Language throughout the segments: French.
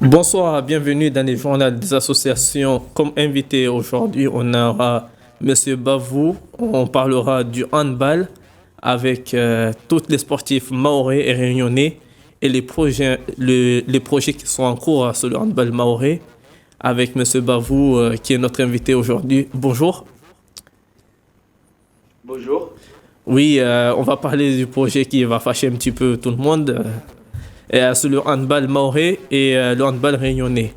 Bonsoir, bienvenue dans les journaux des associations. Comme invité aujourd'hui, on aura Monsieur Bavou. On parlera du handball avec tous les sportifs mahorais et réunionnais et les projets qui sont en cours sur le handball mahorais avec Monsieur Bavou qui est notre invité aujourd'hui. Bonjour. Bonjour. Oui, on va parler du projet qui va fâcher un petit peu tout le monde. Sur le handball mahorais et le handball réunionnais.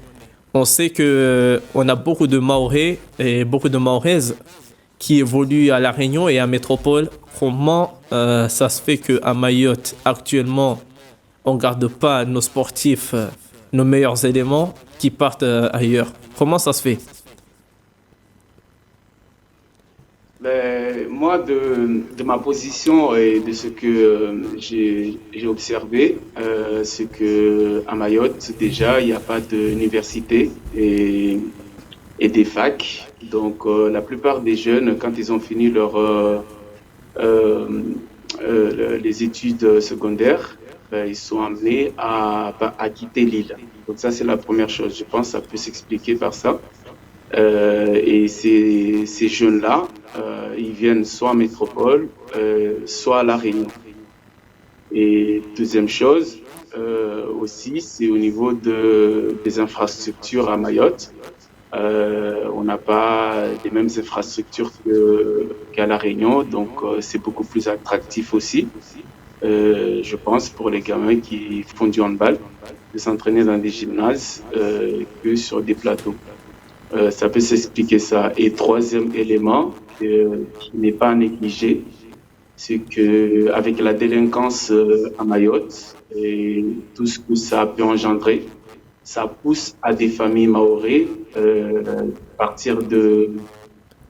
On sait que on a beaucoup de Mahorais et beaucoup de Mahoraises qui évoluent à La Réunion et à Métropole. Comment ça se fait qu'à Mayotte, actuellement, on ne garde pas nos sportifs, nos meilleurs éléments qui partent ailleurs? Comment ça se fait? Moi, de ma position et de ce que j'ai observé, c'est que à Mayotte, déjà, il n'y a pas d'université et des facs. Donc, la plupart des jeunes, quand ils ont fini euh, les études secondaires, ils sont amenés à quitter l'île. Donc, ça, c'est la première chose. Je pense que ça peut s'expliquer par ça. Et ces jeunes-là, ils viennent soit en métropole, soit à La Réunion. Et deuxième chose, aussi, c'est au niveau des infrastructures à Mayotte. On n'a pas les mêmes infrastructures qu'à La Réunion, donc c'est beaucoup plus attractif aussi, je pense, pour les gamins qui font du handball, de s'entraîner dans des gymnases que sur des plateaux. Ça peut s'expliquer ça. Et troisième élément qui n'est pas à négliger, c'est que avec la délinquance à Mayotte et tout ce que ça peut engendrer, ça pousse à des familles mahorais partir de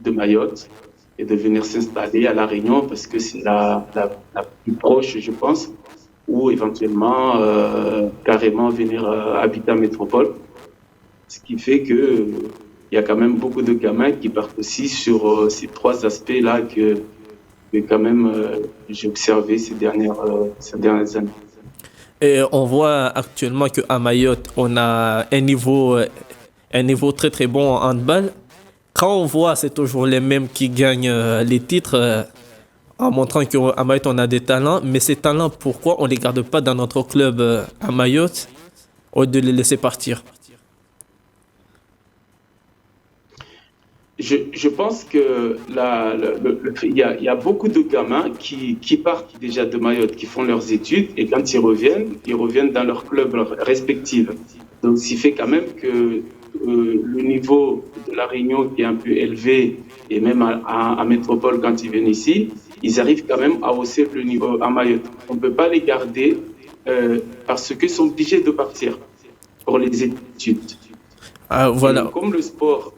Mayotte et de venir s'installer à La Réunion parce que c'est la plus proche, je pense, ou éventuellement carrément venir habiter en métropole. Ce qui fait que il y a quand même beaucoup de gamins qui partent aussi sur ces trois aspects-là que quand même j'ai observé ces dernières années. Et on voit actuellement qu'à Mayotte, on a un niveau très très bon en handball. Quand on voit, c'est toujours les mêmes qui gagnent les titres en montrant qu'à Mayotte, on a des talents. Mais ces talents, pourquoi on ne les garde pas dans notre club à Mayotte au lieu de les laisser partir? Je pense que il y a beaucoup de gamins qui partent déjà de Mayotte, qui font leurs études, et quand ils reviennent dans leur club respectif. Donc, ce qui fait quand même que le niveau de la Réunion qui est un peu élevé, et même à métropole quand ils viennent ici, ils arrivent quand même à hausser le niveau à Mayotte. On ne peut pas les garder parce qu'ils sont obligés de partir pour les études. Ah, Et voilà. comme le sport,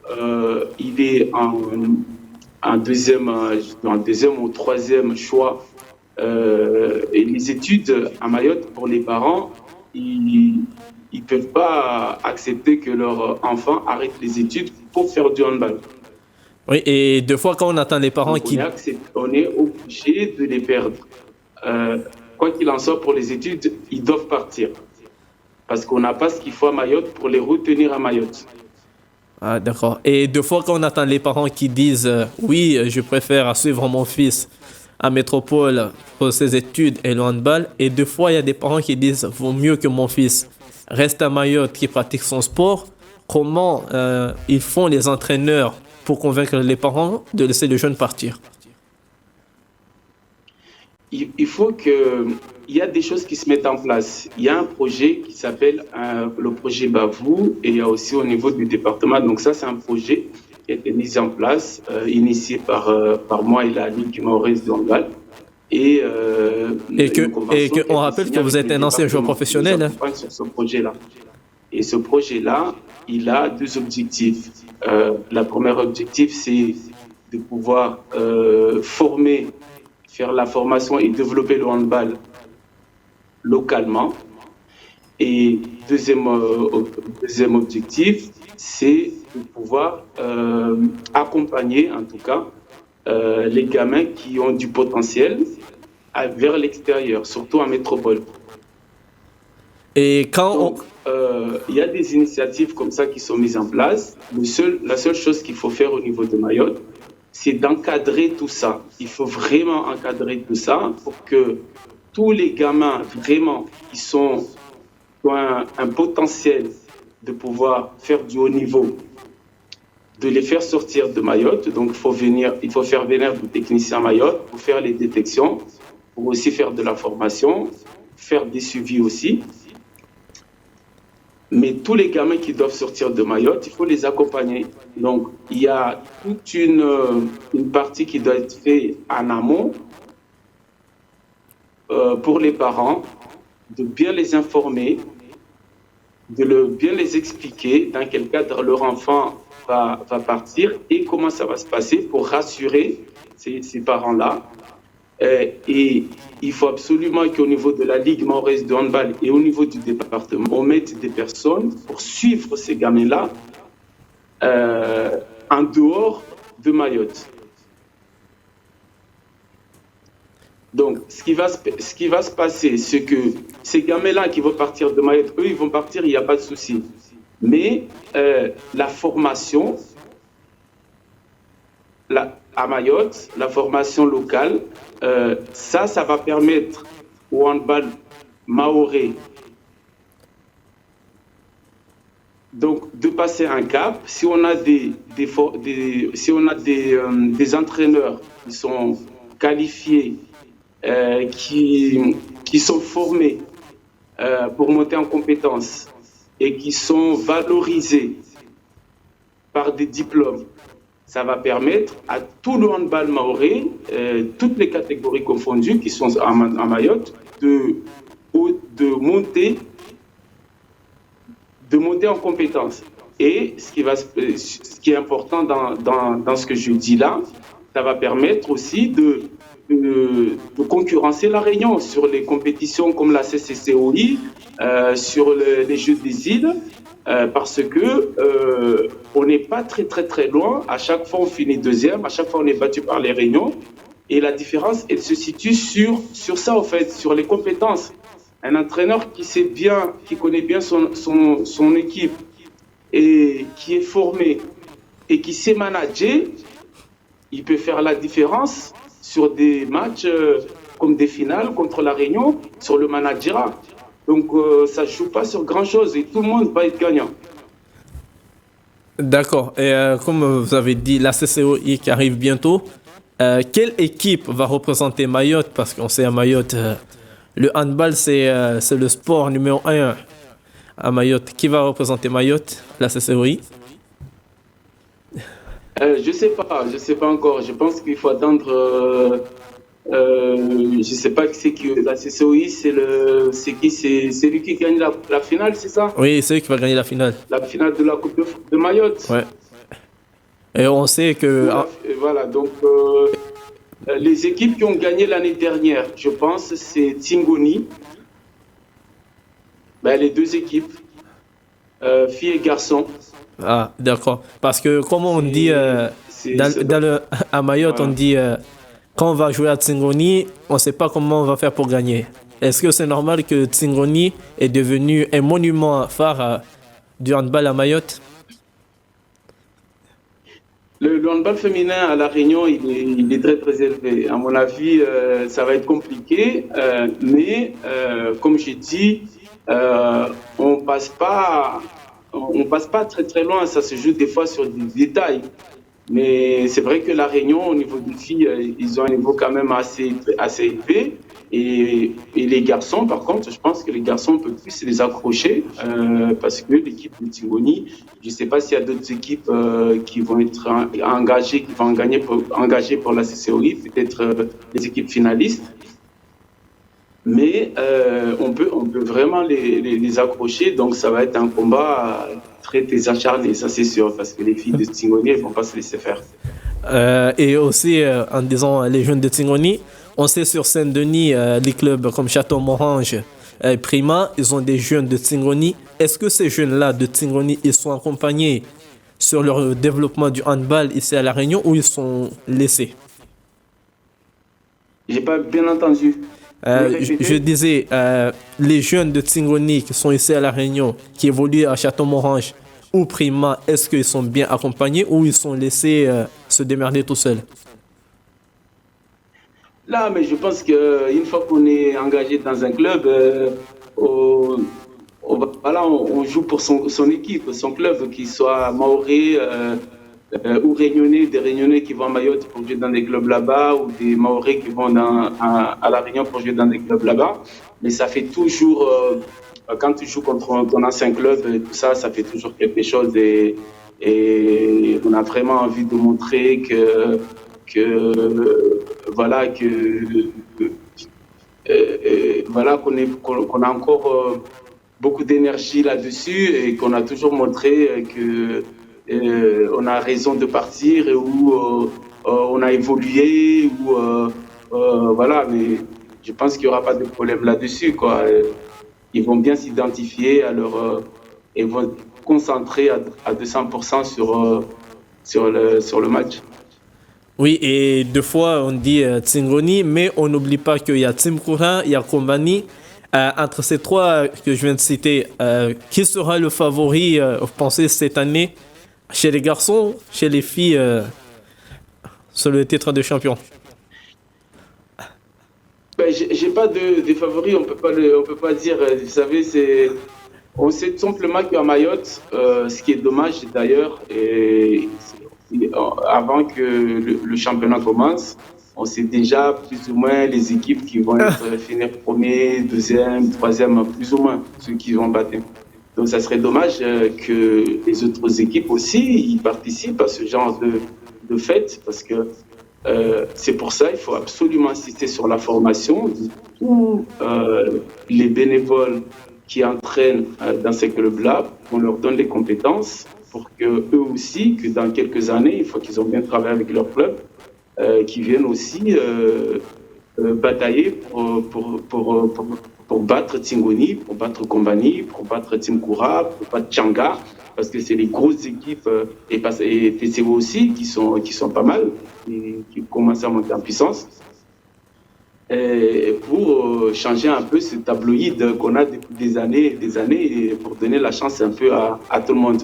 il est en deuxième ou troisième choix, et les études à Mayotte, pour les parents, ils ne peuvent pas accepter que leur enfant arrête les études pour faire du handball. Oui, et deux fois quand on attend les parents Donc qui... on est obligé de les perdre. Euh, Quoi qu'il en soit, pour les études, ils doivent partir. Parce qu'on n'a pas ce qu'il faut à Mayotte pour les retenir à Mayotte. Ah, d'accord. Et deux fois quand on attend les parents qui disent oui, je préfère suivre mon fils à métropole pour ses études et le handball. Et deux fois, il y a des parents qui disent vaut mieux que mon fils reste à Mayotte qui pratique son sport. Comment ils font les entraîneurs pour convaincre les parents de laisser le jeune partir? Il faut que il y a des choses qui se mettent en place. Il y a un projet qui s'appelle le projet Bavou et il y a aussi au niveau du département. Donc ça, c'est un projet qui a été mis en place, initié par moi et la Ligue mahoraise de handball. Et une Et convention que qui a on été rappelle signée que vous avec êtes le un ancien joueur département qui nous professionnel, hein. accompagne sur ce projet-là. Et ce projet-là, il a deux objectifs. La première objectif, c'est de pouvoir former, faire la formation et développer le handball localement. Et deuxième objectif, c'est de pouvoir accompagner, en tout cas, les gamins qui ont du potentiel vers l'extérieur, surtout en métropole. Et quand on... Donc, il y a des initiatives comme ça qui sont mises en place. La seule chose qu'il faut faire au niveau de Mayotte, c'est d'encadrer tout ça. Il faut vraiment encadrer tout ça pour que tous les gamins vraiment qui ont un potentiel de pouvoir faire du haut niveau, de les faire sortir de Mayotte. Donc, il faut faire venir des techniciens à Mayotte pour faire les détections, pour aussi faire de la formation, faire des suivis aussi. Mais tous les gamins qui doivent sortir de Mayotte, il faut les accompagner. Donc, il y a toute une partie qui doit être faite en amont pour les parents, de bien les informer, bien les expliquer dans quel cadre leur enfant va partir et comment ça va se passer pour rassurer ces parents-là. Et il faut absolument qu'au niveau de la Ligue mahoraise de handball et au niveau du département, on mette des personnes pour suivre ces gamins-là en dehors de Mayotte. Donc, ce qui va se passer, c'est que ces gamins-là qui vont partir de Mayotte, eux, ils vont partir, il n'y a pas de souci. Mais la formation, à Mayotte, la formation locale, ça va permettre au handball mahorais donc de passer un cap. Si on a des entraîneurs qui sont qualifiés, qui sont formés pour monter en compétences et qui sont valorisés par des diplômes, ça va permettre à tout le handball mahorais, toutes les catégories confondues qui sont à Mayotte, de monter en compétences. Et ce qui est important dans ce que je dis là, ça va permettre aussi de concurrencer la Réunion sur les compétitions comme la CCCOI, sur les Jeux des îles, parce que on n'est pas très loin. À chaque fois, on finit deuxième. À chaque fois, on est battu par les Réunions. Et la différence, elle se situe sur ça, en fait, sur les compétences. Un entraîneur qui connaît bien son équipe et qui est formé et qui sait manager, il peut faire la différence sur des matchs comme des finales contre la Réunion, sur le managerat. Donc, ça ne joue pas sur grand-chose et tout le monde va être gagnant. D'accord. Et comme vous avez dit, la CCOI qui arrive bientôt, quelle équipe va représenter Mayotte? Parce qu'on sait à Mayotte, le handball, c'est le sport numéro 1 à Mayotte. Qui va représenter Mayotte, la CCOI? Je sais pas encore. Je pense qu'il faut attendre. Je sais pas qui c'est qui. La CCOI, c'est lui qui gagne la finale, c'est ça? Oui, c'est lui qui va gagner la finale. La finale de la Coupe de Mayotte. Ouais. Et on sait que. Voilà, donc les équipes qui ont gagné l'année dernière, je pense, c'est Tingoni. Les deux équipes, filles et garçons. Ah, d'accord. Parce que, comme on dit, à Mayotte, on dit quand on va jouer à Tingoni, on ne sait pas comment on va faire pour gagner. Est-ce que c'est normal que Tingoni est devenu un monument phare du handball à Mayotte? Le handball féminin à La Réunion, il est très élevé. À mon avis, ça va être compliqué, mais comme j'ai dit, on passe pas très loin. Ça se joue des fois sur des détails. Mais c'est vrai que La Réunion, au niveau des filles, ils ont un niveau quand même assez élevé. Et les garçons, par contre, je pense que les garçons, on peut plus les accrocher parce que l'équipe de Tingoni, je ne sais pas s'il y a d'autres équipes qui vont être engagées, qui vont engager pour la CCOI, peut-être les équipes finalistes. Mais on peut vraiment les accrocher, donc ça va être un combat très acharné, ça c'est sûr, parce que les filles de Tingoni, elles ne vont pas se laisser faire. Et aussi, en disant les jeunes de Tingoni, on sait sur Saint-Denis, les clubs comme Château-Morange, Prima, ils ont des jeunes de Tingoni. Est-ce que ces jeunes-là de Tingoni, ils sont accompagnés sur leur développement du handball ici à La Réunion ou ils sont laissés? J'ai pas bien entendu. Vous pouvez Je répéter? disais, les jeunes de Tsingoni qui sont ici à La Réunion, qui évoluent à Château-Morange ou Prima, est-ce qu'ils sont bien accompagnés ou ils sont laissés se démerder tout seuls? Là, mais je pense qu'une fois qu'on est engagé dans un club, on, voilà, on joue pour son équipe, son club, qu'il soit maoré ou réunionnais, des réunionnais qui vont à Mayotte pour jouer dans des clubs là-bas, ou des maorais qui vont à La Réunion pour jouer dans des clubs là-bas. Mais ça fait toujours, quand tu joues contre ton ancien club, et tout ça, ça fait toujours quelque chose et on a vraiment envie de montrer que voilà, voilà, qu'on a encore beaucoup d'énergie là-dessus et qu'on a toujours montré que on a raison de partir et où on a évolué, où voilà, mais je pense qu'il n'y aura pas de problème là-dessus, quoi. Ils vont bien s'identifier à leur et vont se concentrer à 200% sur le match. Oui, et deux fois on dit Tsingoni, mais on n'oublie pas qu'il y a Tsimkoura, il y a Kombani. Entre ces trois que je viens de citer, qui sera le favori, vous pensez, cette année, chez les garçons, chez les filles, sur le titre de champion? Ben, j'ai pas de favoris, on peut pas dire. Vous savez, on sait tout simplement qu'à Mayotte, ce qui est dommage d'ailleurs, avant que le championnat commence, on sait déjà plus ou moins les équipes qui vont finir premier, deuxième, troisième, plus ou moins ceux qui vont battre. Donc, ça serait dommage que les autres équipes aussi y participent à ce genre de fête parce que c'est pour ça qu'il faut absolument insister sur la formation de tous les bénévoles qui entraînent dans ces clubs-là. On leur donne les compétences pour que eux aussi, que dans quelques années, une fois qu'ils ont bien travaillé avec leur club, qu'ils viennent aussi batailler pour battre Tingoni, pour battre Kombani, pour battre Timkoura, pour battre Tchanga, parce que c'est les grosses équipes et TCO aussi qui sont pas mal, qui commencent à monter en puissance. Et pour changer un peu ce tabloïd qu'on a depuis des années, et pour donner la chance un peu à tout le monde.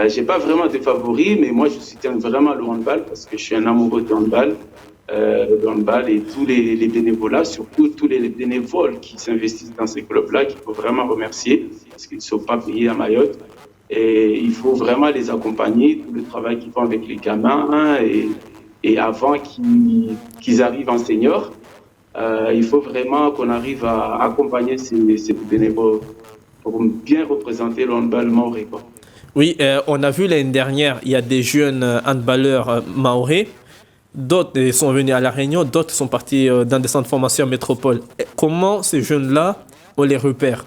J'ai pas vraiment de favoris, mais moi je soutiens vraiment le handball parce que je suis un amoureux de handball. Le handball et tous les bénévolats, surtout tous les bénévoles qui s'investissent dans ces clubs-là, qu'il faut vraiment remercier parce qu'ils ne sont pas payés à Mayotte. Et il faut vraiment les accompagner, tout le travail qu'ils font avec les gamins hein, et avant qu'ils arrivent en senior. Il faut vraiment qu'on arrive à accompagner ces bénévoles pour bien représenter le handball maoré, quoi. Oui, on a vu l'année dernière, il y a des jeunes handballeurs maorais. D'autres sont venus à La Réunion, d'autres sont partis dans des centres de formation en métropole. Et comment ces jeunes-là, on les repère?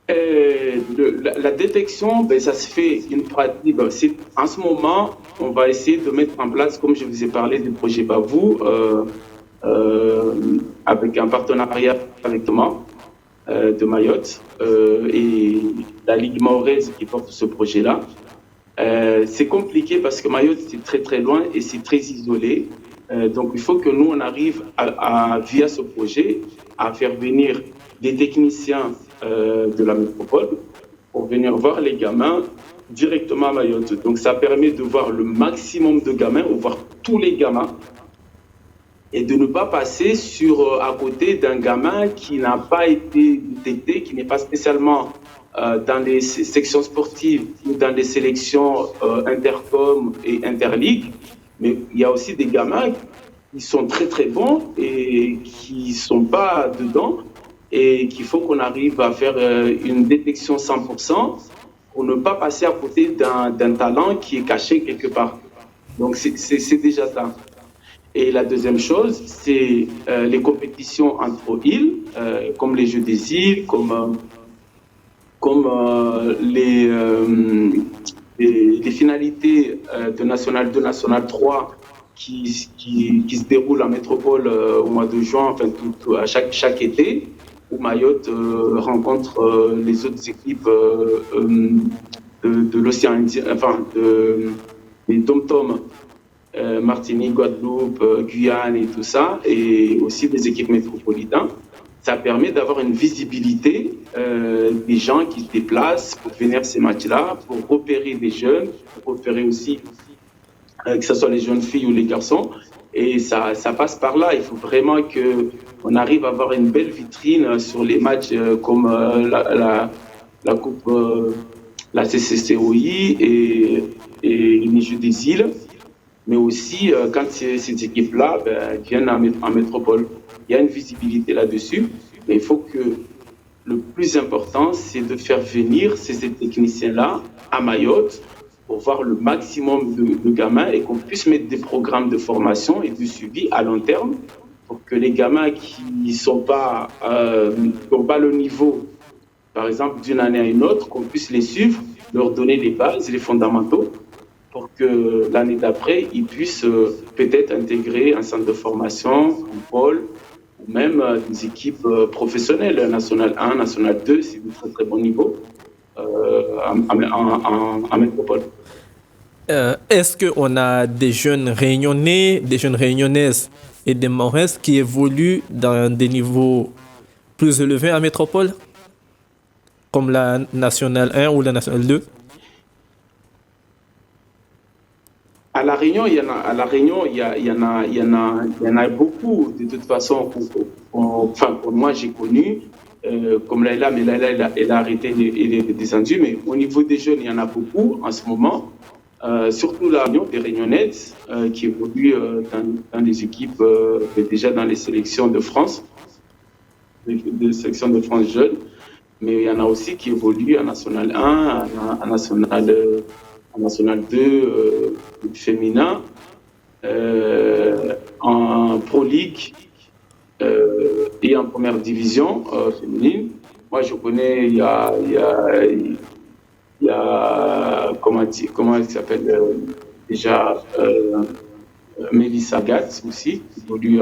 La détection, ben, ça se fait une pratique. Ben, en ce moment, on va essayer de mettre en place, comme je vous ai parlé du projet Babou, avec un partenariat avec Thomas de Mayotte et la Ligue mahoraise qui porte ce projet-là. C'est compliqué parce que Mayotte, c'est très très loin et c'est très isolé. Donc il faut que nous, on arrive via ce projet, à faire venir des techniciens de la métropole pour venir voir les gamins directement à Mayotte. Donc ça permet de voir le maximum de gamins, ou voir tous les gamins, et de ne pas passer à côté d'un gamin qui n'a pas été détecté, qui n'est pas spécialement dans les sections sportives ou dans les sélections intercom et interligue. Mais il y a aussi des gamins qui sont très très bons et qui ne sont pas dedans et qu'il faut qu'on arrive à faire une détection 100% pour ne pas passer à côté d'un talent qui est caché quelque part. Donc c'est déjà ça. Et la deuxième chose, c'est les compétitions entre îles, comme les Jeux des îles, comme les finalités de National 2, National 3 qui se déroulent en métropole au mois de juin, enfin à chaque été, où Mayotte rencontre les autres équipes de l'océan Indien, enfin des Dom-Tom Martinique, Guadeloupe, Guyane et tout ça, et aussi des équipes métropolitaines. Ça permet d'avoir une visibilité des gens qui se déplacent pour venir ces matchs-là, pour repérer des jeunes, pour repérer aussi que ce soit les jeunes filles ou les garçons. Et ça passe par là. Il faut vraiment qu'on arrive à avoir une belle vitrine sur les matchs comme la Coupe, la CCCOI et les Jeux des îles. Mais aussi, quand ces équipes-là viennent en métropole, il y a une visibilité là-dessus. Mais il faut que le plus important, c'est de faire venir ces techniciens-là à Mayotte pour voir le maximum de gamins et qu'on puisse mettre des programmes de formation et de suivi à long terme pour que les gamins qui n'ont pas le niveau, par exemple, d'une année à une autre, qu'on puisse les suivre, leur donner les bases, les fondamentaux, pour que l'année d'après, ils puissent peut-être intégrer un centre de formation, un pôle, ou même des équipes professionnelles, National 1, National 2, c'est de très très bon niveau, en métropole. Est-ce qu'on a des jeunes réunionnais, des jeunes réunionnaises et des mahorais qui évoluent dans des niveaux plus élevés en métropole, comme la Nationale 1 ou la Nationale 2? À La Réunion, il y en a beaucoup. De toute façon, pour moi, j'ai connu, comme Laila, mais Laila, elle a arrêté, elle est descendue. Mais au niveau des jeunes, il y en a beaucoup en ce moment. Surtout La Réunion, des Réunionnaises qui évoluent dans les équipes, déjà dans les sélections de France, des sélections de France jeunes. Mais il y en a aussi qui évoluent en National 1, en National 2 féminin, en Pro League et en première division féminine. Moi, je connais, il y a comment elle s'appelle déjà, Mélissa Gatz aussi, qui évolue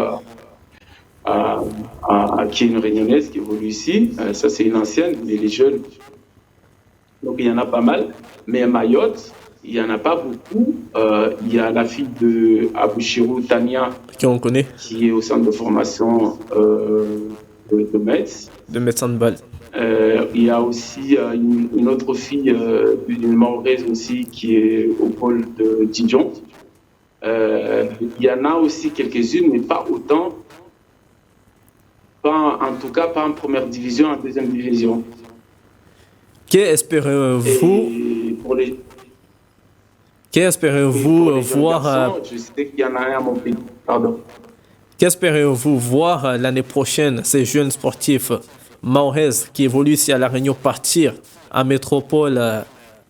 qui est une réunionnaise qui évolue ici. Ça, c'est une ancienne, mais les jeunes. Donc, il y en a pas mal. Mais à Mayotte, il n'y en a pas beaucoup. Il y a la fille de Abouchirou, Tania, qui est au centre de formation de Metz. De Metz Handball. Il y a aussi une autre fille d'une Mahoraise aussi qui est au pôle de Dijon. Il y en a aussi quelques-unes, mais pas autant. En tout cas, pas en première division, en deuxième division. Qu'espérez-vous voir garçons, je sais qu'il y en a un à mon pays. Pardon. Qu'espérez-vous voir l'année prochaine ces jeunes sportifs mahorais qui évoluent ici à La Réunion partir en métropole,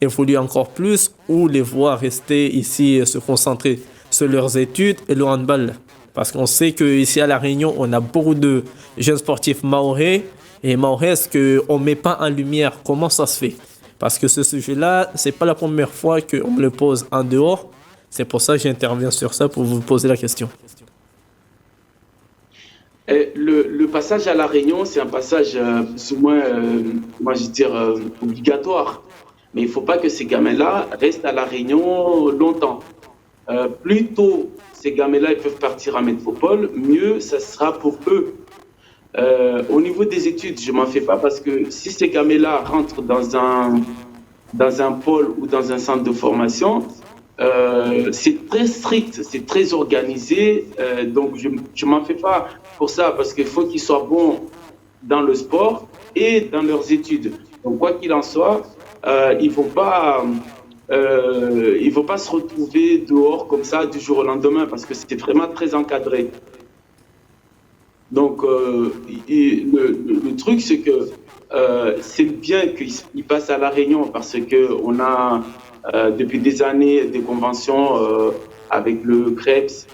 évoluer encore plus, ou les voir rester ici et se concentrer sur leurs études et le handball? Parce qu'on sait qu'ici à La Réunion, on a beaucoup de jeunes sportifs mahorais et mahorais qu'on ne met pas en lumière. Comment ça se fait? Parce que ce sujet-là, ce n'est pas la première fois qu'on me le pose en dehors. C'est pour ça que j'interviens sur ça pour vous poser la question. Le passage à La Réunion, c'est un passage plus ou moins, obligatoire. Mais il ne faut pas que ces gamins-là restent à La Réunion longtemps. Plus tôt ces gamins-là ils peuvent partir en métropole, mieux ça sera pour eux. Au niveau des études, je ne m'en fais pas parce que si ces gamins-là rentrent dans un pôle ou dans un centre de formation, c'est très strict, c'est très organisé. Donc je ne m'en fais pas pour ça parce qu'il faut qu'ils soient bons dans le sport et dans leurs études. Donc quoi qu'il en soit, ils ne vont pas se retrouver dehors comme ça du jour au lendemain parce que c'est vraiment très encadré. Donc, le truc, c'est que c'est bien qu'ils passent à La Réunion parce qu'on a depuis des années des conventions avec le CREPS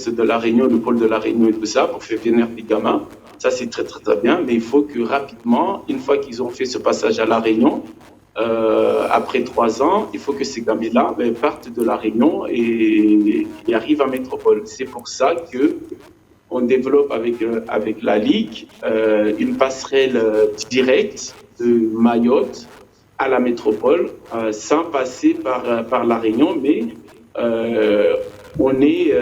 de La Réunion, le pôle de La Réunion et tout ça pour faire venir des gamins. Ça, c'est très, très, très bien. Mais il faut que rapidement, une fois qu'ils ont fait ce passage à La Réunion, après 3 ans, il faut que ces gamins-là partent de La Réunion et arrivent en métropole. C'est pour ça qu'on développe avec la Ligue une passerelle directe de Mayotte à la métropole sans passer par La Réunion, mais euh, on est,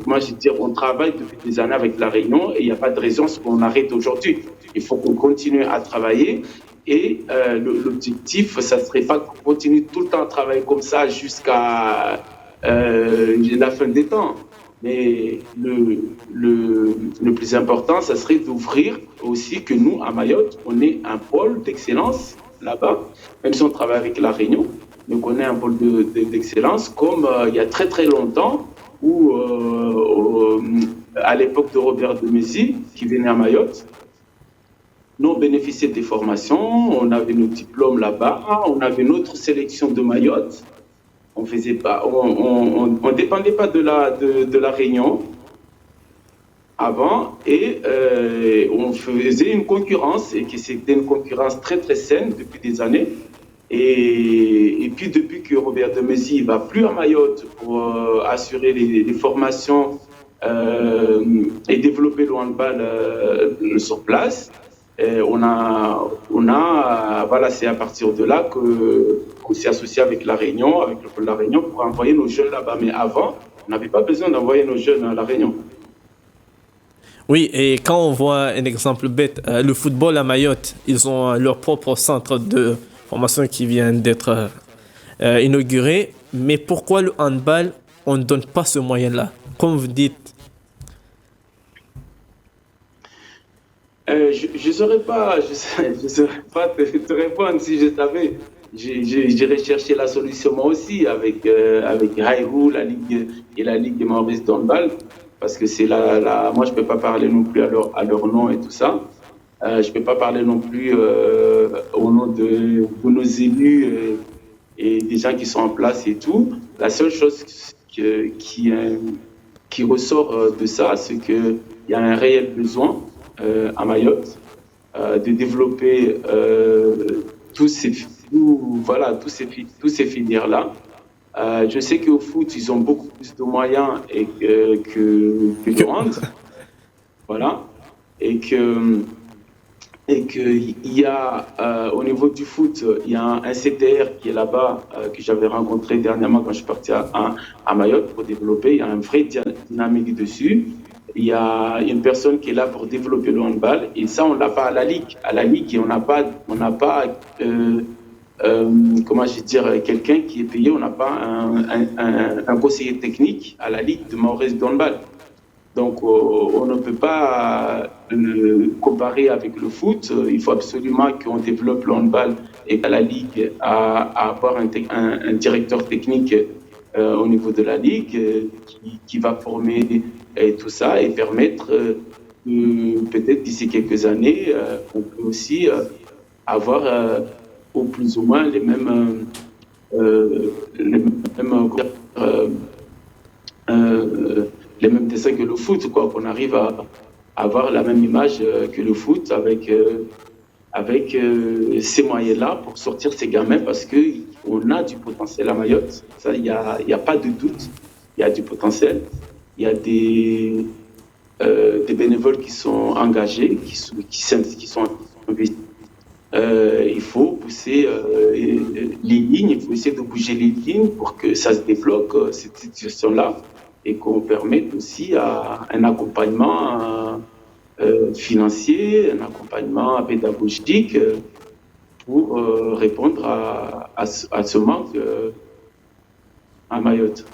moi je veux dire, on travaille depuis des années avec La Réunion et il n'y a pas de raison qu'on arrête aujourd'hui. Il faut qu'on continue à travailler et l'objectif, ça ne serait pas qu'on continue tout le temps à travailler comme ça jusqu'à la fin des temps. Mais le plus important, ça serait d'ouvrir aussi que nous, à Mayotte, on ait un pôle d'excellence là-bas, même si on travaille avec La Réunion, donc on est un pôle d'excellence comme il y a très très longtemps où à l'époque de Robert de Mézy qui venait à Mayotte, nous on bénéficiait des formations, on avait nos diplômes là-bas, on avait notre sélection de Mayotte, on faisait pas, on dépendait pas de la Réunion avant et on faisait une concurrence et que c'était une concurrence très très saine depuis des années. Et puis depuis que Robert de Mézy ne va plus à Mayotte pour assurer les formations et développer le handball sur place, voilà, c'est à partir de là qu'on s'est associé avec La Réunion, avec le pôle de La Réunion pour envoyer nos jeunes là-bas. Mais avant, on n'avait pas besoin d'envoyer nos jeunes à La Réunion. Oui, et quand on voit un exemple bête, le football à Mayotte, ils ont leur propre centre de formation qui vient d'être inauguré. Mais pourquoi le handball, on ne donne pas ce moyen-là? Comme vous dites. Je ne saurais pas, je saurais pas te répondre si je savais. J'irais chercher la solution moi aussi avec Haïrou, la Ligue et la Ligue de Maurice d'handball. Parce que c'est moi je peux pas parler non plus à leur nom et tout ça. Je peux pas parler non plus au nom de nos élus et des gens qui sont en place et tout. La seule chose qui ressort de ça, c'est qu'il y a un réel besoin à Mayotte de développer tous ces filières-là. Je sais qu'au foot, ils ont beaucoup plus de moyens que le hand. Voilà. Et qu'il y a, au niveau du foot, il y a un CTR qui est là-bas, que j'avais rencontré dernièrement quand je suis parti à Mayotte pour développer. Il y a un vrai dynamique dessus. Il y a une personne qui est là pour développer le handball. Et ça, on ne l'a pas à la Ligue. À la Ligue, on n'a pas comment je vais dire, quelqu'un qui est payé, on n'a pas un conseiller technique à la Ligue de Maurice d'handball. Donc, on ne peut pas comparer avec le foot. Il faut absolument qu'on développe le handball et à la Ligue à avoir un directeur technique au niveau de la Ligue qui va former tout ça et permettre peut-être d'ici quelques années, on peut aussi avoir ou plus ou moins les mêmes dessins que le foot, quoi, qu'on arrive à avoir la même image que le foot avec ces moyens-là pour sortir ces gamins parce qu'on a du potentiel à Mayotte. Ça, il n'y a pas de doute, il y a du potentiel. Il y a des bénévoles qui sont engagés, qui sont investis. Il faut pousser les lignes, il faut essayer de bouger les lignes pour que ça se débloque, cette situation-là, et qu'on permette aussi un accompagnement financier, un accompagnement pédagogique pour répondre à ce manque à Mayotte.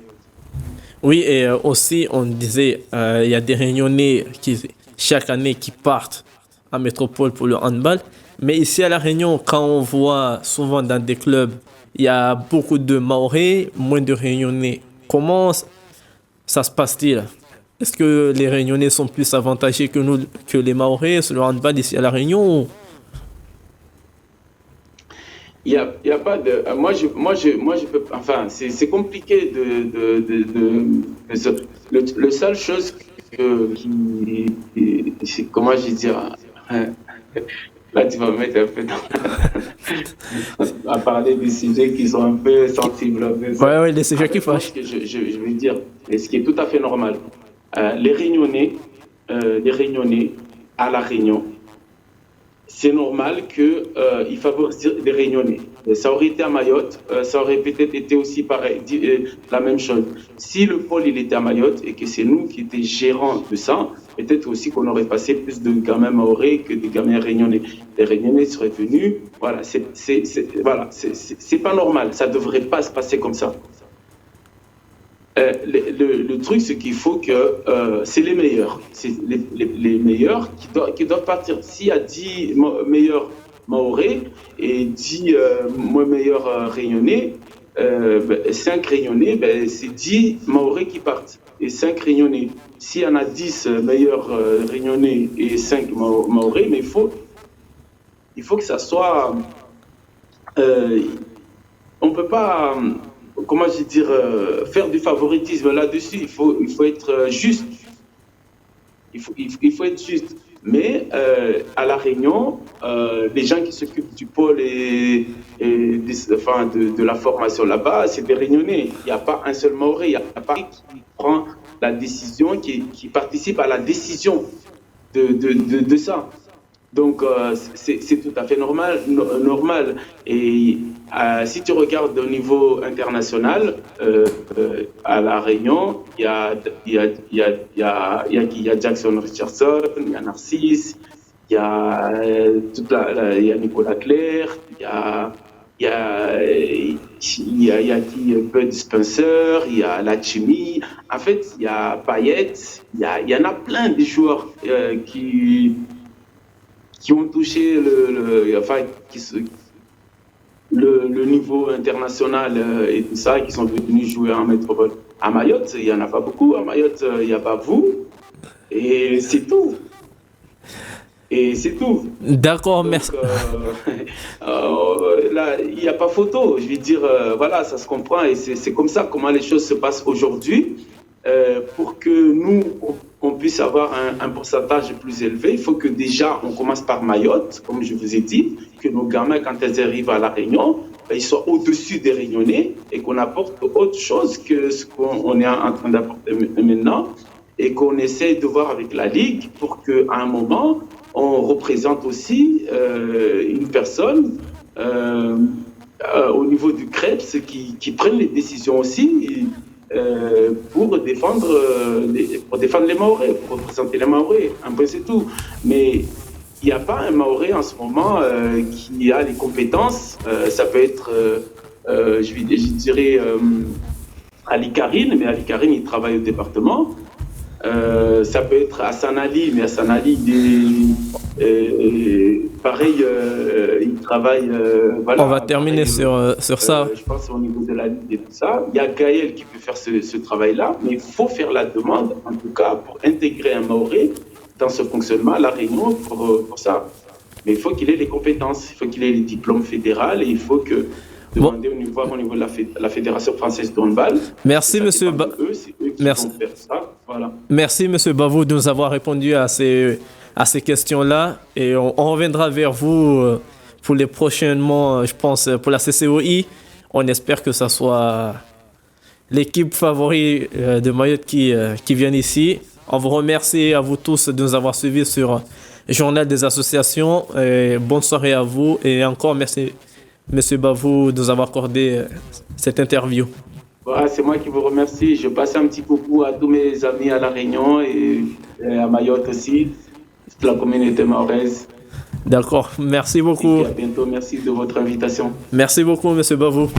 Oui, et aussi, on disait, il y a des Réunionnais chaque année qui partent en métropole pour le handball. Mais ici à La Réunion, quand on voit souvent dans des clubs, il y a beaucoup de Mahorais, moins de Réunionnais. Comment ça se passe-t-il? Est-ce que les Réunionnais sont plus avantagés que les Mahorais sur le handball ici à La Réunion? Il y a pas de. Moi, je peux. Enfin, c'est compliqué le seule chose comment je dis dire. Là, tu vas me mettre un peu à parler des sujets qui sont un peu sensibles. Oui, les sujets qui fâchent. Je veux dire, et ce qui est tout à fait normal. Les Réunionnais à La Réunion, c'est normal qu'il favorise les Réunionnais. Ça aurait été à Mayotte, ça aurait peut-être été aussi pareil, la même chose. Si le pôle il était à Mayotte et que c'est nous qui étions gérants de ça, peut-être aussi qu'on aurait passé plus de gamins maorais que de gamins réunionnais. Les Réunionnais seraient venus, voilà, c'est pas normal, ça devrait pas se passer comme ça. Le truc, c'est qu'il faut que c'est les meilleurs. C'est les meilleurs qui doivent partir. S'il y a 10 meilleurs maorais et 10 moins meilleurs réunionnais, 5 réunionnais, c'est 10 maorais qui partent et 5 réunionnais. S'il y en a 10 meilleurs réunionnais et 5 maorais, mais il faut que ça soit... on ne peut pas... comment je veux dire, faire du favoritisme là-dessus. Il faut être juste. Il faut être juste. Mais à La Réunion, les gens qui s'occupent du pôle de la formation là-bas, c'est des Réunionnais. Il n'y a pas un seul Maoré, il n'y a pas qui prend la décision, qui participe à la décision de ça. Donc, c'est tout à fait normal. Et si tu regardes au niveau international, à La Réunion, il y a Jackson Richardson, il y a Narcisse, il y a Nicolas Claire, il y a Bud Spencer, il y a Lachimi. En fait, il y a Payet, il y en a plein de joueurs qui ont touché le niveau international et tout ça, qui sont venus jouer en métropole. À Mayotte, il n'y en a pas beaucoup. À Mayotte, il n'y a pas vous. Et c'est tout. D'accord, merci. Là, il n'y a pas photo. Je veux dire, voilà, ça se comprend. Et c'est comme ça comment les choses se passent aujourd'hui. Pour que nous, on puisse avoir un pourcentage plus élevé, il faut que déjà, on commence par Mayotte, comme je vous ai dit, que nos gamins, quand ils arrivent à La Réunion, ils soient au-dessus des Réunionnais et qu'on apporte autre chose que ce qu'on est en train d'apporter maintenant et qu'on essaie de voir avec la Ligue pour qu'à un moment, on représente aussi une personne au niveau du CREPS qui prenne les décisions aussi pour défendre les Maorais, pour représenter les Maorais. Un peu, c'est tout. Mais il n'y a pas un Maoré en ce moment qui a les compétences. Ça peut être, je dirais, Ali Karine, mais Ali Karine, il travaille au département. Ça peut être Hassan Ali, mais Hassan Ali, pareil, il travaille. Voilà, on va terminer pareil, sur ça. Je pense au niveau de la Ligue et tout ça. Il y a Gaël qui peut faire ce travail-là, mais il faut faire la demande, en tout cas, pour intégrer un Maoré dans ce fonctionnement à La Réunion pour ça. Mais il faut qu'il ait les compétences, il faut qu'il ait les diplômes fédéraux et il faut que demander au niveau de la Fédération française de handball. Merci, monsieur. Merci. Voilà. Merci, monsieur Bavou, de nous avoir répondu à ces questions-là. Et on reviendra vers vous pour les prochainement, je pense, pour la CCOI. On espère que ce soit l'équipe favorite de Mayotte qui vient ici. On vous remercie à vous tous de nous avoir suivis sur Journal des associations. Et bonne soirée à vous. Et encore merci, monsieur Bavou, de nous avoir accordé cette interview. Voilà, c'est moi qui vous remercie. Je passe un petit coucou à tous mes amis à La Réunion et à Mayotte aussi, toute la communauté mahoraise. D'accord, merci beaucoup. Et à bientôt, merci de votre invitation. Merci beaucoup, monsieur Bavou.